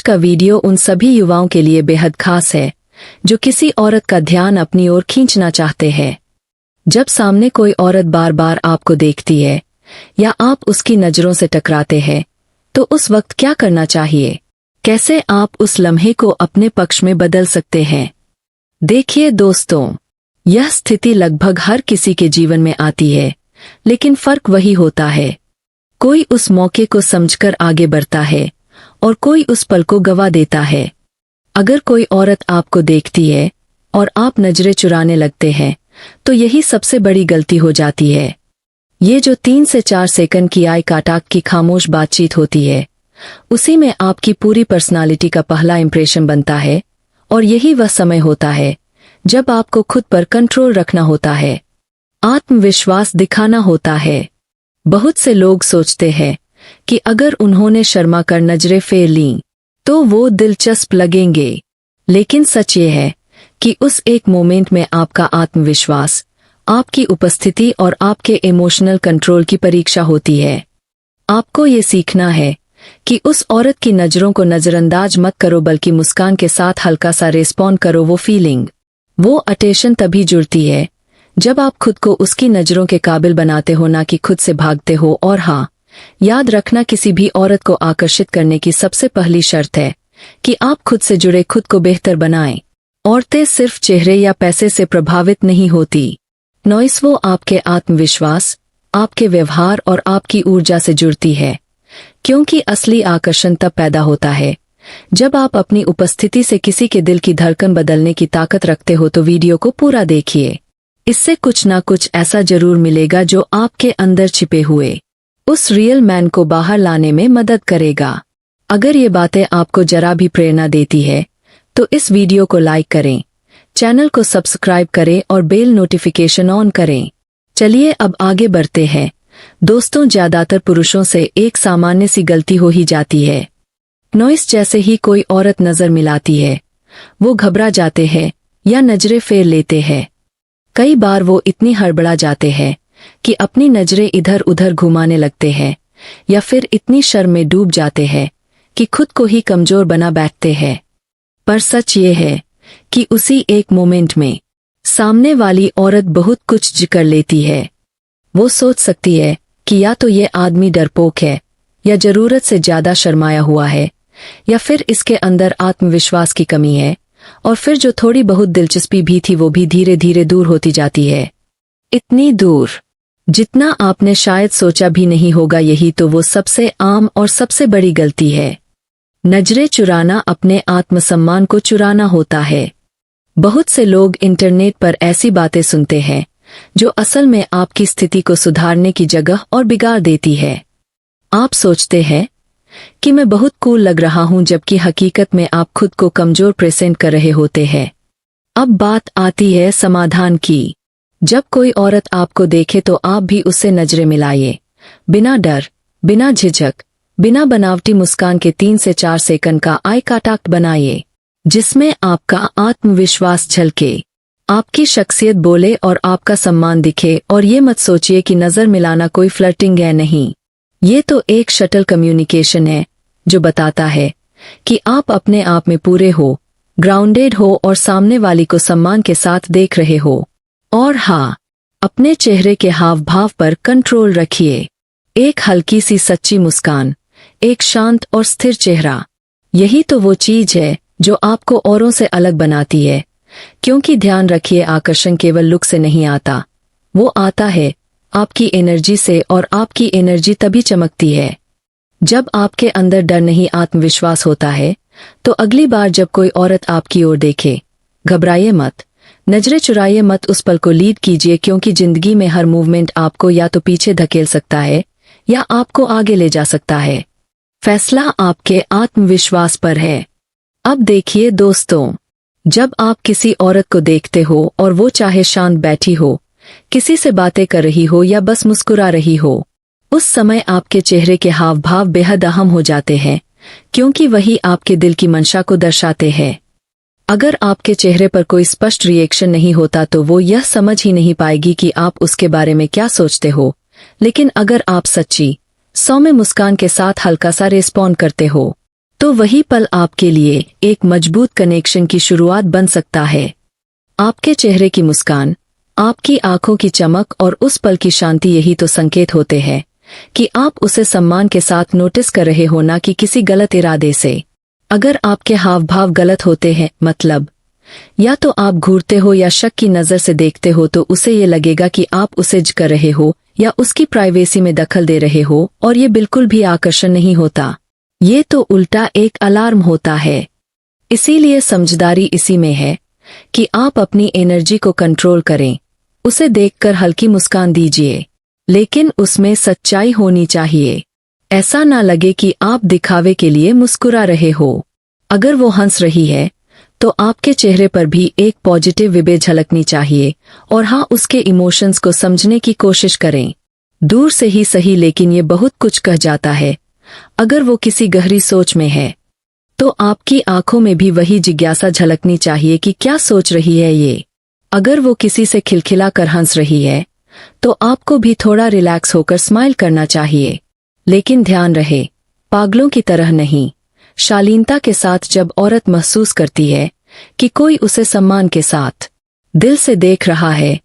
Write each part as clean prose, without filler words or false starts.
आज का वीडियो उन सभी युवाओं के लिए बेहद खास है जो किसी औरत का ध्यान अपनी ओर खींचना चाहते हैं। जब सामने कोई औरत बार बार आपको देखती है या आप उसकी नजरों से टकराते हैं तो उस वक्त क्या करना चाहिए? कैसे आप उस लम्हे को अपने पक्ष में बदल सकते हैं? देखिए दोस्तों, यह स्थिति लगभग हर किसी के जीवन में आती है, लेकिन फर्क वही होता है, कोई उस मौके को समझकर आगे बढ़ता है और कोई उस पल को गवा देता है। अगर कोई औरत आपको देखती है और आप नजरें चुराने लगते हैं तो यही सबसे बड़ी गलती हो जाती है। ये जो 3 से 4 सेकंड की आई कांटेक्ट की खामोश बातचीत होती है, उसी में आपकी पूरी पर्सनालिटी का पहला इंप्रेशन बनता है और यही वह समय होता है जब आपको खुद पर कंट्रोल रखना होता है, आत्मविश्वास दिखाना होता है। बहुत से लोग सोचते हैं कि अगर उन्होंने शर्मा कर नजरें फेर लीं तो वो दिलचस्प लगेंगे, लेकिन सच ये है कि उस एक मोमेंट में आपका आत्मविश्वास, आपकी उपस्थिति और आपके इमोशनल कंट्रोल की परीक्षा होती है। आपको ये सीखना है कि उस औरत की नजरों को नजरअंदाज मत करो, बल्कि मुस्कान के साथ हल्का सा रिस्पॉन्ड करो। वो फीलिंग, वो अटेंशन तभी जुड़ती है जब आप खुद को उसकी नजरों के काबिल बनाते हो, ना कि खुद से भागते हो। और हाँ, याद रखना, किसी भी औरत को आकर्षित करने की सबसे पहली शर्त है कि आप खुद से जुड़े, खुद को बेहतर बनाएं। औरतें सिर्फ चेहरे या पैसे से प्रभावित नहीं होती, नॉइस वो आपके आत्मविश्वास, आपके व्यवहार और आपकी ऊर्जा से जुड़ती है, क्योंकि असली आकर्षण तब पैदा होता है जब आप अपनी उपस्थिति से किसी के दिल की धड़कन बदलने की ताकत रखते हो। तो वीडियो को पूरा देखिए, इससे कुछ ना कुछ ऐसा जरूर मिलेगा जो आपके अंदर छिपे हुए उस रियल मैन को बाहर लाने में मदद करेगा। अगर ये बातें आपको जरा भी प्रेरणा देती है तो इस वीडियो को लाइक करें, चैनल को सब्सक्राइब करें और बेल नोटिफिकेशन ऑन करें। चलिए अब आगे बढ़ते हैं। दोस्तों, ज्यादातर पुरुषों से एक सामान्य सी गलती हो ही जाती है। नॉइस जैसे ही कोई औरत नजर मिलाती है वो घबरा जाते हैं या नजरें फेर लेते हैं। कई बार वो इतनी हड़बड़ा जाते हैं कि अपनी नजरें इधर उधर घुमाने लगते हैं या फिर इतनी शर्म में डूब जाते हैं कि खुद को ही कमजोर बना बैठते हैं। पर सच ये है कि उसी एक मोमेंट में सामने वाली औरत बहुत कुछ कर लेती है। वो सोच सकती है कि या तो ये आदमी डरपोक है, या जरूरत से ज्यादा शर्माया हुआ है, या फिर इसके अंदर आत्मविश्वास की कमी है, और फिर जो थोड़ी बहुत दिलचस्पी भी थी वो भी धीरे धीरे दूर होती जाती है। इतनी दूर जितना आपने शायद सोचा भी नहीं होगा। यही तो वो सबसे आम और सबसे बड़ी गलती है। नजरें चुराना अपने आत्मसम्मान को चुराना होता है। बहुत से लोग इंटरनेट पर ऐसी बातें सुनते हैं जो असल में आपकी स्थिति को सुधारने की जगह और बिगाड़ देती है। आप सोचते हैं कि मैं बहुत कूल लग रहा हूं, जबकि हकीकत में आप खुद को कमजोर प्रेजेंट कर रहे होते हैं। अब बात आती है समाधान की। जब कोई औरत आपको देखे तो आप भी उससे नजरें मिलाइए, बिना डर, बिना झिझक, बिना बनावटी मुस्कान के 3 से 4 सेकंड का आई कांटेक्ट बनाइए, जिसमें आपका आत्मविश्वास झलके, आपकी शख्सियत बोले और आपका सम्मान दिखे। और ये मत सोचिए कि नजर मिलाना कोई फ्लर्टिंग है, नहीं, ये तो एक शटल कम्युनिकेशन है जो बताता है कि आप अपने आप में पूरे हो, ग्राउंडेड हो और सामने वाली को सम्मान के साथ देख रहे हो। और हाँ, अपने चेहरे के हाव भाव पर कंट्रोल रखिए। एक हल्की सी सच्ची मुस्कान, एक शांत और स्थिर चेहरा, यही तो वो चीज है जो आपको औरों से अलग बनाती है। क्योंकि ध्यान रखिए, आकर्षण केवल लुक से नहीं आता, वो आता है आपकी एनर्जी से, और आपकी एनर्जी तभी चमकती है जब आपके अंदर डर नहीं, आत्मविश्वास होता है। तो अगली बार जब कोई औरत आपकी ओर देखे, घबराइए मत, नजरें चुराइए मत, उस पल को लीड कीजिए, क्योंकि जिंदगी में हर मूवमेंट आपको या तो पीछे धकेल सकता है या आपको आगे ले जा सकता है। फैसला आपके आत्मविश्वास पर है। अब देखिए दोस्तों, जब आप किसी औरत को देखते हो और वो चाहे शांत बैठी हो, किसी से बातें कर रही हो या बस मुस्कुरा रही हो, उस समय आपके चेहरे के हाव भाव बेहद अहम हो जाते हैं, क्योंकि वही आपके दिल की मंशा को दर्शाते हैं। अगर आपके चेहरे पर कोई स्पष्ट रिएक्शन नहीं होता तो वो यह समझ ही नहीं पाएगी कि आप उसके बारे में क्या सोचते हो। लेकिन अगर आप सच्ची, सौम्य मुस्कान के साथ हल्का सा रिस्पॉन्ड करते हो, तो वही पल आपके लिए एक मजबूत कनेक्शन की शुरुआत बन सकता है। आपके चेहरे की मुस्कान, आपकी आंखों की चमक और उस पल की शांति यही तो संकेत होते हैं कि आप उसे सम्मान के साथ नोटिस कर रहे हो, ना कि किसी गलत इरादे से। अगर आपके हाव भाव गलत होते हैं, मतलब या तो आप घूरते हो या शक की नजर से देखते हो, तो उसे ये लगेगा कि आप उसे जज कर रहे हो या उसकी प्राइवेसी में दखल दे रहे हो, और ये बिल्कुल भी आकर्षण नहीं होता। ये तो उल्टा एक अलार्म होता है। इसीलिए समझदारी इसी में है कि आप अपनी एनर्जी को कंट्रोल करें। उसे देखकर हल्की मुस्कान दीजिए, लेकिन उसमें सच्चाई होनी चाहिए। ऐसा ना लगे कि आप दिखावे के लिए मुस्कुरा रहे हो। अगर वो हंस रही है तो आपके चेहरे पर भी एक पॉजिटिव विबे झलकनी चाहिए, और हाँ, उसके इमोशंस को समझने की कोशिश करें। दूर से ही सही, लेकिन ये बहुत कुछ कह जाता है। अगर वो किसी गहरी सोच में है तो आपकी आंखों में भी वही जिज्ञासा झलकनी चाहिए कि क्या सोच रही है ये। अगर वो किसी से खिलखिला कर हंस रही है तो आपको भी थोड़ा रिलैक्स होकर स्माइल करना चाहिए। लेकिन ध्यान रहे, पागलों की तरह नहीं, शालीनता के साथ। जब औरत महसूस करती है कि कोई उसे सम्मान के साथ दिल से देख रहा है,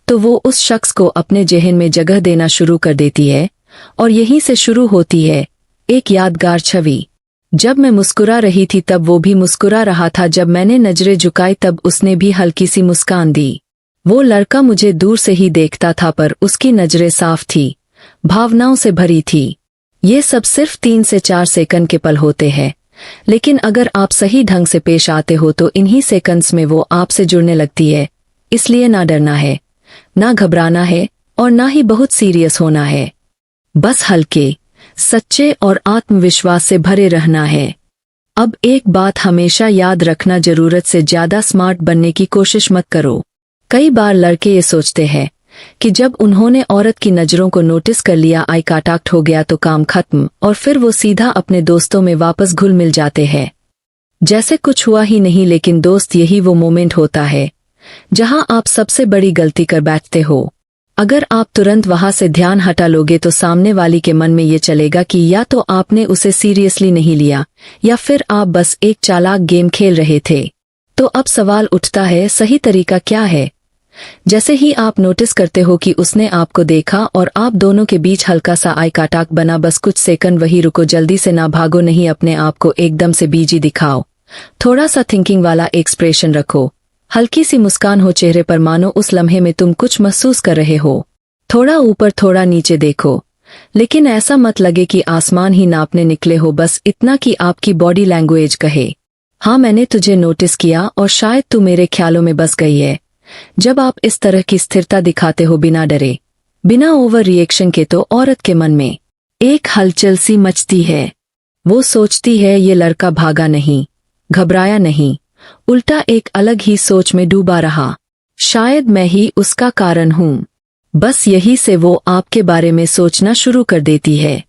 तो वो उस शख्स को अपने ज़हन में जगह देना शुरू कर देती है, और यहीं से शुरू होती है एक यादगार छवि। जब मैं मुस्कुरा रही थी तब वो भी मुस्कुरा रहा था, जब मैंने नजरें झुकाई तब उसने भी हल्की सी मुस्कान दी। वो लड़का मुझे दूर से ही देखता था, पर उसकी नजरें साफ थी, भावनाओं से भरी थी। ये सब सिर्फ 3 से 4 सेकंड के पल होते हैं, लेकिन अगर आप सही ढंग से पेश आते हो तो इन्हीं सेकंड्स में वो आपसे जुड़ने लगती है। इसलिए ना डरना है, ना घबराना है, और ना ही बहुत सीरियस होना है। बस हल्के, सच्चे और आत्मविश्वास से भरे रहना है। अब एक बात हमेशा याद रखना, जरूरत से ज्यादा स्मार्ट बनने की कोशिश मत करो। कई बार लड़के ये सोचते हैं कि जब उन्होंने औरत की नजरों को नोटिस कर लिया, आई कांटेक्ट हो गया, तो काम खत्म, और फिर वो सीधा अपने दोस्तों में वापस घुल मिल जाते हैं, जैसे कुछ हुआ ही नहीं। लेकिन दोस्त, यही वो मोमेंट होता है जहां आप सबसे बड़ी गलती कर बैठते हो। अगर आप तुरंत वहां से ध्यान हटा लोगे तो सामने वाली के मन में ये चलेगा कि या तो आपने उसे सीरियसली नहीं लिया, या फिर आप बस एक चालाक गेम खेल रहे थे। तो अब सवाल उठता है, सही तरीका क्या है? जैसे ही आप नोटिस करते हो कि उसने आपको देखा और आप दोनों के बीच हल्का सा आई कांटेक्ट बना, बस कुछ सेकंड वही रुको, जल्दी से ना भागो, नहीं अपने आप को एकदम से बीजी दिखाओ। थोड़ा सा थिंकिंग वाला एक्सप्रेशन रखो, हल्की सी मुस्कान हो चेहरे पर, मानो उस लम्हे में तुम कुछ महसूस कर रहे हो। थोड़ा ऊपर थोड़ा नीचे देखो, लेकिन ऐसा मत लगे कि आसमान ही नापने निकले हो, बस इतना कि आपकी बॉडी लैंग्वेज कहे, हाँ मैंने तुझे नोटिस किया और शायद तू मेरे ख्यालों में बस गई है। जब आप इस तरह की स्थिरता दिखाते हो, बिना डरे, बिना ओवर रिएक्शन के, तो औरत के मन में एक हलचल सी मचती है। वो सोचती है ये लड़का भागा नहीं, घबराया नहीं, उल्टा एक अलग ही सोच में डूबा रहा। शायद मैं ही उसका कारण हूँ। बस यही से वो आपके बारे में सोचना शुरू कर देती है।